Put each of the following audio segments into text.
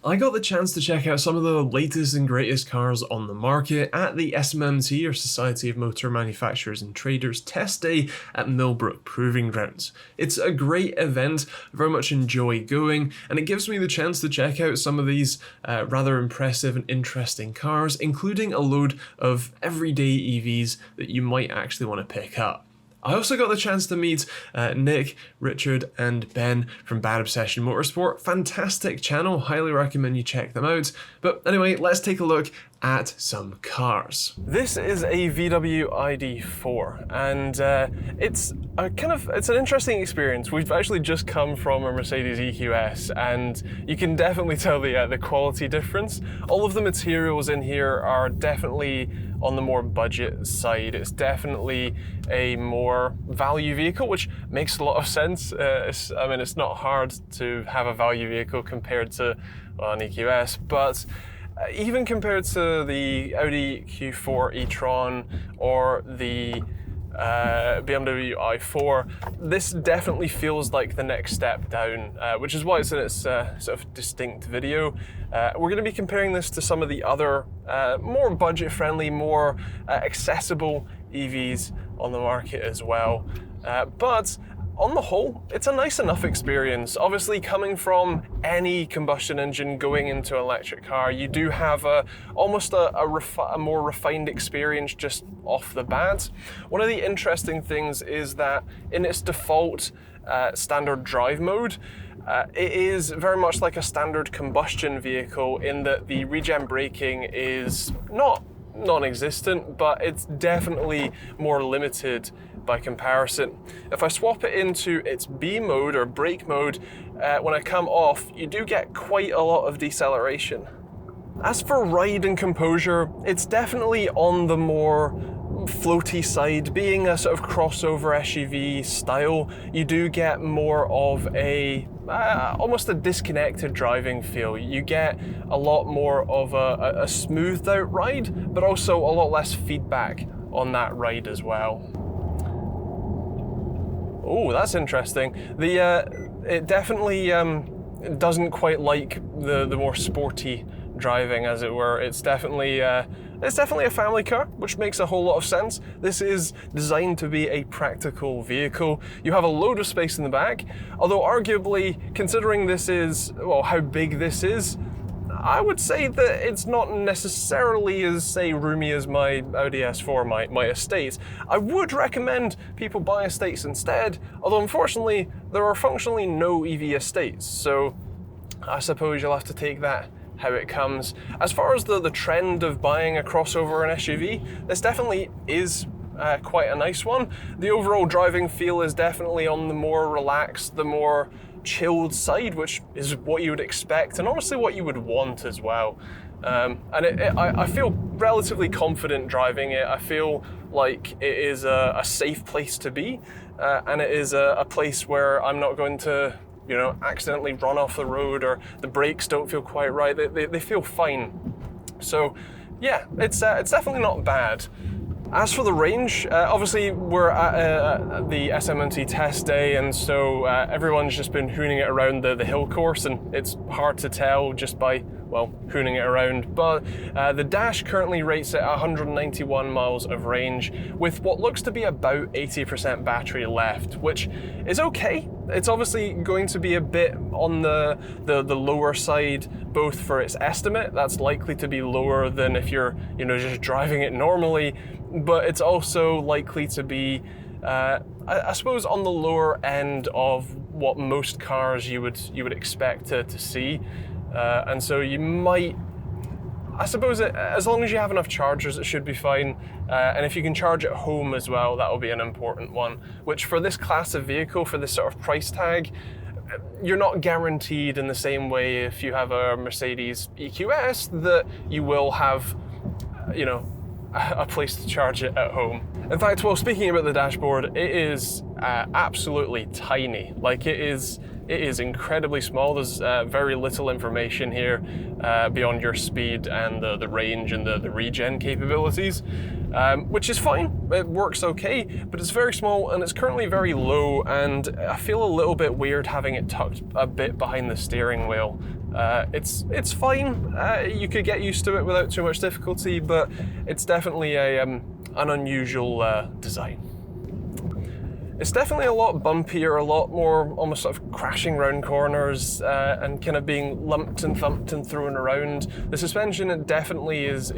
I got the chance to check out some of the latest and greatest cars on the market at the SMMT, or Society of Motor Manufacturers and Traders, test day at Millbrook Proving Grounds. It's a great event, I very much enjoy going, and it gives me the chance to check out some of these rather impressive and interesting cars, including a load of everyday EVs that you might actually want to pick up. I also got the chance to meet Nick, Richard, and Ben from Bad Obsession Motorsport. Fantastic channel, highly recommend you check them out. But anyway, let's take a look at some cars. This is a VW ID.4, and it's an interesting experience. We've actually just come from a Mercedes EQS, and you can definitely tell the quality difference. All of the materials in here are definitely on the more budget side. It's definitely a more value vehicle, which makes a lot of sense. It's not hard to have a value vehicle compared to an EQS, but even compared to the Audi Q4 e-tron or the BMW i4, this definitely feels like the next step down, which is why it's in its sort of distinct video. We're going to be comparing this to some of the other more budget-friendly, more accessible EVs on the market as well. But on the whole, it's a nice enough experience. Obviously, coming from any combustion engine going into an electric car, you do have almost a more refined experience just off the bat. One of the interesting things is that in its default standard drive mode, it is very much like a standard combustion vehicle in that the regen braking is not non-existent, but it's definitely more limited by comparison. If I swap it into its B mode or brake mode, when I come off, you do get quite a lot of deceleration. As for ride and composure, it's definitely on the more floaty side. Being a sort of crossover SUV style, you do get more of a almost a disconnected driving feel. You get a lot more of a smoothed out ride, but also a lot less feedback on that ride as well. Oh, that's interesting. It definitely doesn't quite like the more sporty driving, as it were. It's definitely a family car, which makes a whole lot of sense. This is designed to be a practical vehicle. You have a load of space in the back, although arguably, considering this is, well, how big this is, I would say that it's not necessarily as, say, roomy as my Audi S4, my Estate. I would recommend people buy Estates instead, although unfortunately there are functionally no EV Estates, so I suppose you'll have to take that how it comes. As far as the trend of buying a crossover and SUV, this definitely is quite a nice one. The overall driving feel is definitely on the more relaxed, the more chilled side, which is what you would expect and honestly what you would want as well. I feel relatively confident driving it. I feel like it is a safe place to be, and it is a place where I'm not going to, accidentally run off the road, or the brakes don't feel quite right. They feel fine. So yeah, it's definitely not bad. As for the range, obviously we're at the SMMT test day, and so everyone's just been hooning it around the hill course, and it's hard to tell just by, well, hooning it around. But the dash currently rates at 191 miles of range, with what looks to be about 80% battery left, which is okay. It's obviously going to be a bit on the lower side, both for its estimate. That's likely to be lower than if you're, just driving it normally. But it's also likely to be, I suppose, on the lower end of what most cars you would expect to see, and so you might, I suppose, as long as you have enough chargers, it should be fine. And if you can charge at home as well, that will be an important one. Which for this class of vehicle, for this sort of price tag, you're not guaranteed in the same way if you have a Mercedes EQS that you will have, a place to charge it at home. In fact, well, speaking about the dashboard, it is absolutely tiny. Like, it is incredibly small. There's very little information here beyond your speed and the range and the regen capabilities, which is fine. It works okay, but it's very small and it's currently very low, and I feel a little bit weird having it tucked a bit behind the steering wheel. It's fine. You could get used to it without too much difficulty, but it's definitely an unusual design. It's definitely a lot bumpier, a lot more almost sort of crashing around corners and kind of being lumped and thumped and thrown around. The suspension, it definitely is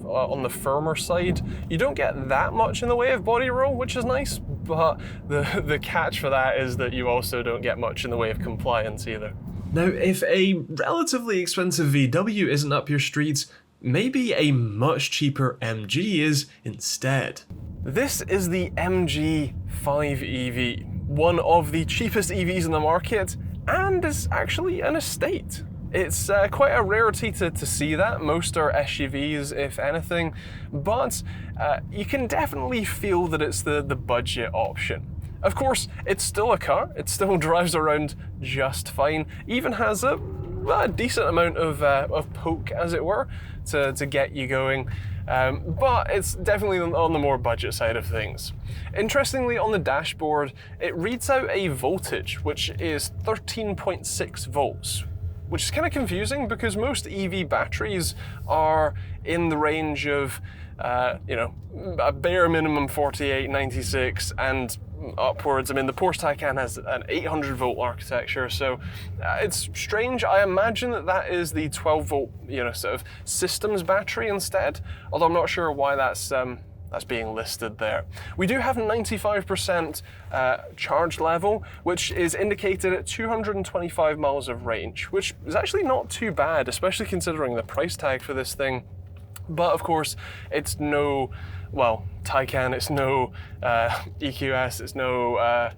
on the firmer side. You don't get that much in the way of body roll, which is nice, but the catch for that is that you also don't get much in the way of compliance either. Now, if a relatively expensive VW isn't up your street, maybe a much cheaper MG is instead. This is the MG 5 EV, one of the cheapest EVs in the market, and is actually an estate. It's quite a rarity to see that. Most are SUVs, if anything, but you can definitely feel that it's the budget option. Of course, it's still a car, it still drives around just fine, even has a decent amount of poke, as it were, to get you going. But it's definitely on the more budget side of things. Interestingly, on the dashboard, it reads out a voltage, which is 13.6 volts, which is kind of confusing because most EV batteries are in the range of, a bare minimum 48, 96, and upwards. I mean, the Porsche Taycan has an 800 volt architecture, so it's strange. I imagine that is the 12 volt, sort of systems battery instead, although I'm not sure why that's being listed there. We do have 95% charge level, which is indicated at 225 miles of range, which is actually not too bad, especially considering the price tag for this thing. But of course, it's no, Taycan, it's no EQS, it's no,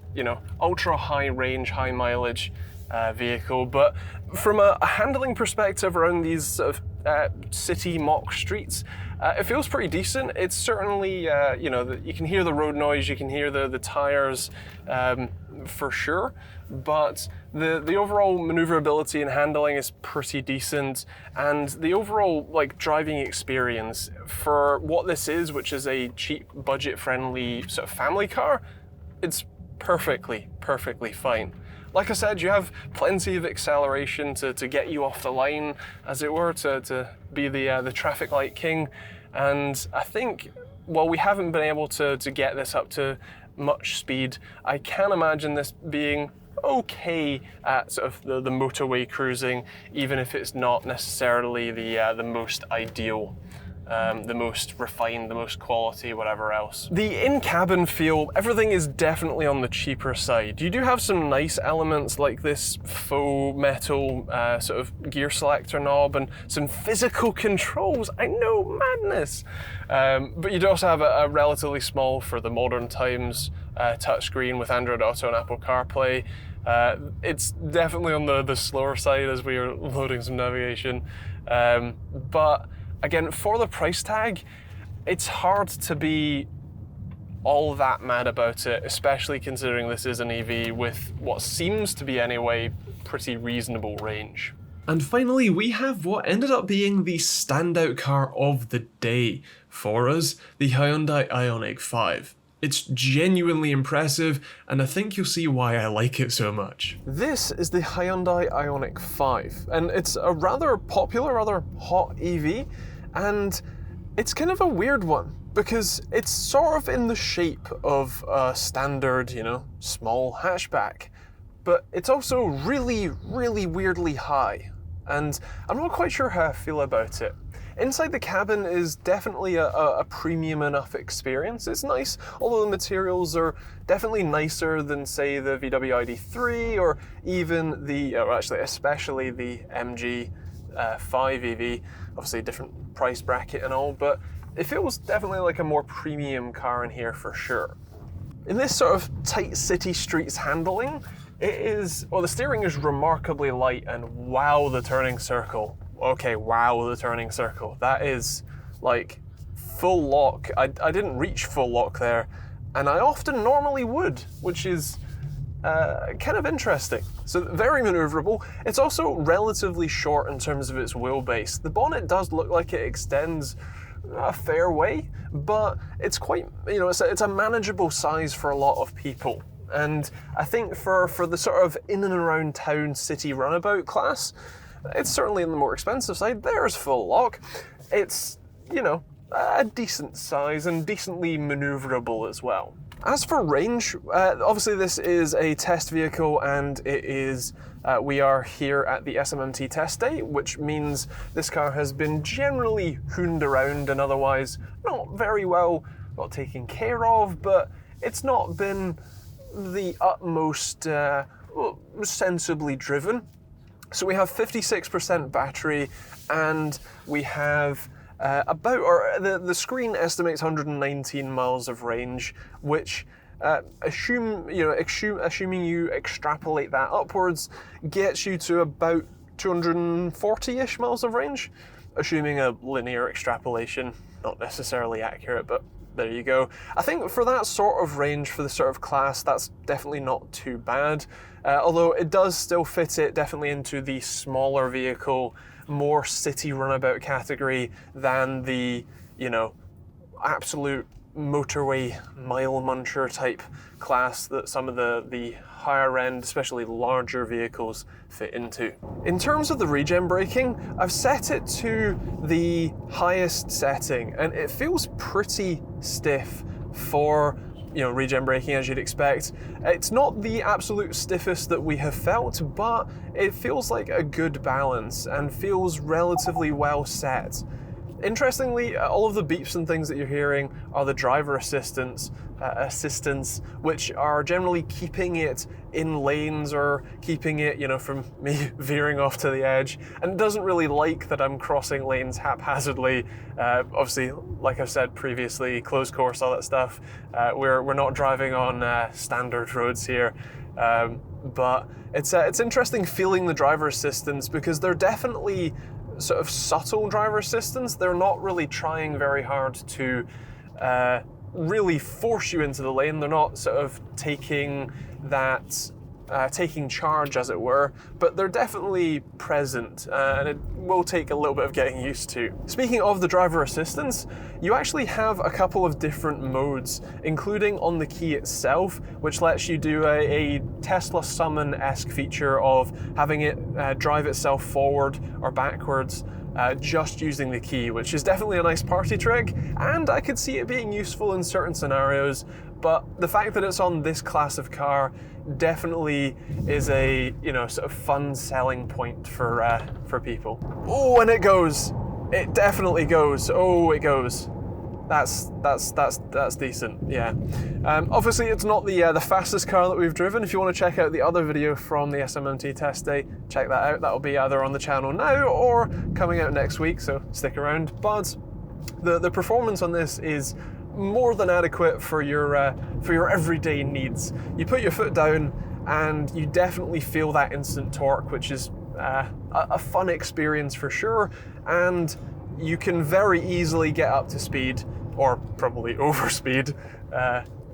ultra high range, high mileage vehicle. But from a handling perspective around these sort of city mock streets, it feels pretty decent. It's certainly, you can hear the road noise, you can hear the tires for sure, but the overall maneuverability and handling is pretty decent, and the overall driving experience for what this is, which is a cheap, budget-friendly sort of family car, it's perfectly fine. Like I said, you have plenty of acceleration to get you off the line, as it were, to be the traffic light king. And I think, while we haven't been able to get this up to much speed, I can imagine this being okay at sort of the motorway cruising, even if it's not necessarily the most ideal. The most refined, the most quality, whatever else. The in-cabin feel, everything is definitely on the cheaper side. You do have some nice elements like this faux metal sort of gear selector knob and some physical controls. I know, madness! But you do also have a relatively small, for the modern times, touchscreen with Android Auto and Apple CarPlay. It's definitely on the slower side as we are loading some navigation. But again, for the price tag, it's hard to be all that mad about it, especially considering this is an EV with what seems to be, anyway, pretty reasonable range. And finally, we have what ended up being the standout car of the day for us, the Hyundai IONIQ 5. It's genuinely impressive, and I think you'll see why I like it so much. This is the Hyundai IONIQ 5, and it's a rather popular, rather hot EV, and it's kind of a weird one, because it's sort of in the shape of a standard, small hatchback, but it's also really, really weirdly high, and I'm not quite sure how I feel about it. Inside the cabin is definitely a premium enough experience. It's nice, although the materials are definitely nicer than, say, the VW ID.3 or even especially the MG 5 EV. Obviously a different price bracket and all, but it feels definitely like a more premium car in here for sure. In this sort of tight city streets handling, the steering is remarkably light, and wow, the turning circle. Okay, wow, the turning circle. That is like full lock. I didn't reach full lock there, and I often normally would, which is kind of interesting. So very maneuverable. It's also relatively short in terms of its wheelbase. The bonnet does look like it extends a fair way, but it's quite, it's a manageable size for a lot of people. And I think for the sort of in and around town city runabout class, It's certainly on the more expensive side. There's full lock. It's, you know, a decent size and decently maneuverable as well. As for range, obviously this is a test vehicle and it is, we are here at the SMMT test day, which means this car has been generally hooned around and otherwise not very well, not taken care of, but it's not been the utmost sensibly driven. So we have 56% battery and we have the screen estimates 119 miles of range, which assuming you extrapolate that upwards, gets you to about 240-ish miles of range, assuming a linear extrapolation, not necessarily accurate, but there you go. I think for that sort of range, for the sort of class, that's definitely not too bad, although it does still fit it definitely into the smaller vehicle, more city runabout category than the, you know, absolute motorway mile muncher type class that some of the higher end, especially larger vehicles fit into. In terms of the regen braking, I've set it to the highest setting and it feels pretty stiff for, you know, regen braking as you'd expect. It's not the absolute stiffest that we have felt, but it feels like a good balance and feels relatively well set. Interestingly, all of the beeps and things that you're hearing are the driver assistants, which are generally keeping it in lanes or keeping it, you know, from me veering off to the edge. And it doesn't really like that I'm crossing lanes haphazardly. Obviously, like I've said previously, closed course, all that stuff. We're not driving on standard roads here. But it's interesting feeling the driver assistants because they're definitely sort of subtle driver assistance. They're not really trying very hard to really force you into the lane. They're not sort of taking charge, as it were, but they're definitely present, and it will take a little bit of getting used to. Speaking of the driver assistance, you actually have a couple of different modes, including on the key itself, which lets you do a Tesla Summon-esque feature of having it drive itself forward or backwards, just using the key, which is definitely a nice party trick, and I could see it being useful in certain scenarios, but the fact that it's on this class of car definitely is a, you know, sort of fun selling point for people. Oh, and it goes. It definitely goes. Oh, it goes. That's decent. Yeah. Obviously, it's not the fastest car that we've driven. If you want to check out the other video from the SMMT test day, check that out. That'll be either on the channel now or coming out next week. So stick around. But the performance on this is more than adequate for your everyday needs. You put your foot down and you definitely feel that instant torque, which is a fun experience for sure, and you can very easily get up to speed, or probably over speed,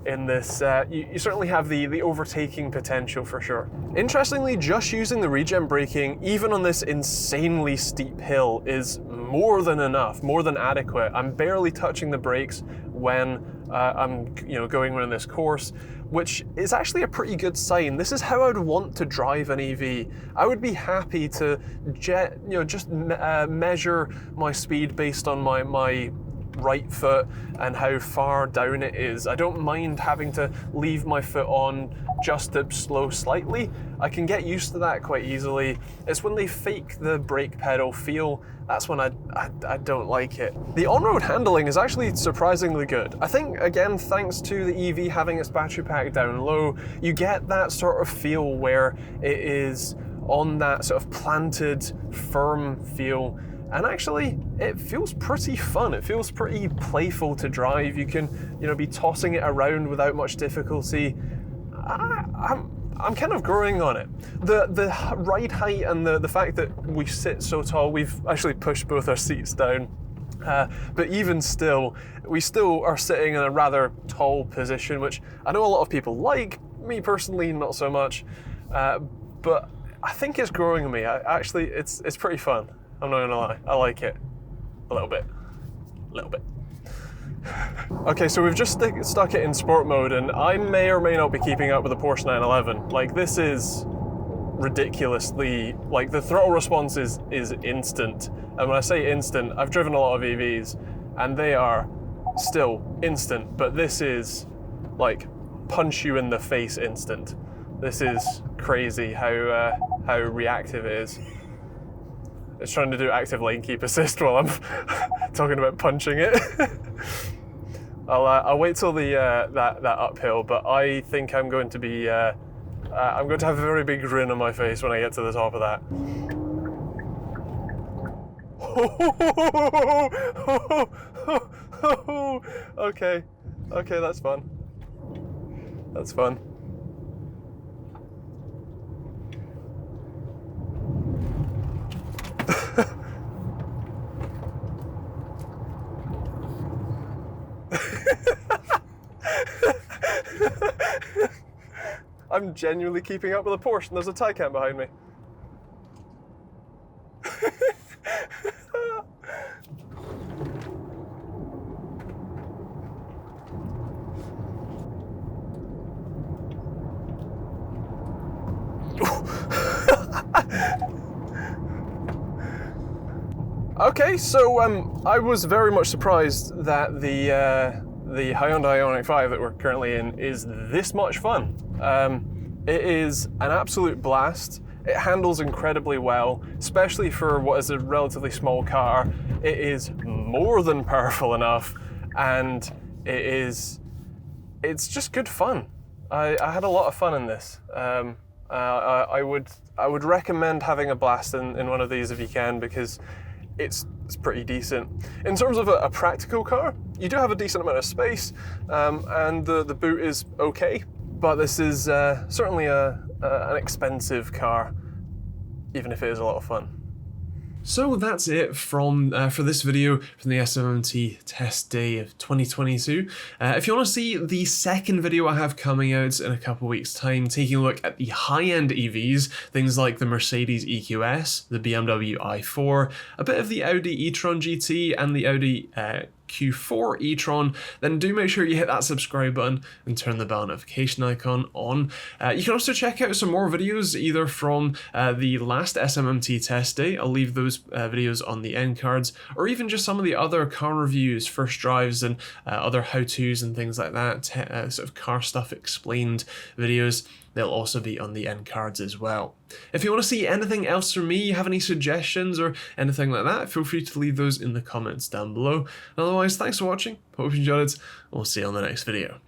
in this. You certainly have the overtaking potential for sure. Interestingly, just using the regen braking, even on this insanely steep hill, is more than enough, more than adequate. I'm barely touching the brakes when I'm going around this course, which is actually a pretty good sign. This is how I'd want to drive an EV. I would be happy to just measure my speed based on my right foot and how far down it is. I don't mind having to leave my foot on just to slow slightly. I can get used to that quite easily. It's when they fake the brake pedal feel, that's when I don't like it. The on-road handling is actually surprisingly good. I think, again, thanks to the EV having its battery pack down low, you get that sort of feel where it is on that sort of planted, firm feel. And actually, it feels pretty fun. It feels pretty playful to drive. You can, be tossing it around without much difficulty. I'm kind of growing on it. The ride height and the fact that we sit so tall, we've actually pushed both our seats down. But even still, we still are sitting in a rather tall position, which I know a lot of people like. Me personally, not so much. But I think it's growing on me. It's pretty fun. I'm not gonna lie, I like it. A little bit. Okay, so we've just stuck it in sport mode, and I may or may not be keeping up with the Porsche 911. Like, this is ridiculously, like the throttle response is instant. And when I say instant, I've driven a lot of EVs and they are still instant, but this is like punch you in the face instant. This is crazy how reactive it is. It's trying to do active lane keep assist while I'm talking about punching it. I'll wait till the that uphill, but I think I'm going to be I'm going to have a very big grin on my face when I get to the top of that. Okay, that's fun. That's fun. I'm genuinely keeping up with a Porsche and there's a Taycan behind me. Okay, so I was very much surprised that the Hyundai IONIQ 5 that we're currently in is this much fun. It is an absolute blast. It handles incredibly well, especially for what is a relatively small car. It is more than powerful enough, and it's just good fun. I had a lot of fun in this. I would recommend having a blast in one of these if you can, because it's pretty decent. In terms of a practical car, you do have a decent amount of space, and the boot is okay, but this is certainly an expensive car, even if it is a lot of fun. So that's it from for this video from the SMMT test day of 2022. If you want to see the second video I have coming out in a couple weeks time, taking a look at the high-end EVs, things like the Mercedes EQS, the BMW i4, a bit of the Audi e-tron GT and the Audi Q4 e-tron, then do make sure you hit that subscribe button and turn the bell notification icon on. You can also check out some more videos either from the last SMMT test day, I'll leave those videos on the end cards, or even just some of the other car reviews, first drives and other how-tos and things like that, sort of car stuff explained videos. They'll also be on the end cards as well. If you want to see anything else from me, you have any suggestions or anything like that, feel free to leave those in the comments down below. And otherwise, thanks for watching, hope you enjoyed it, and we'll see you on the next video.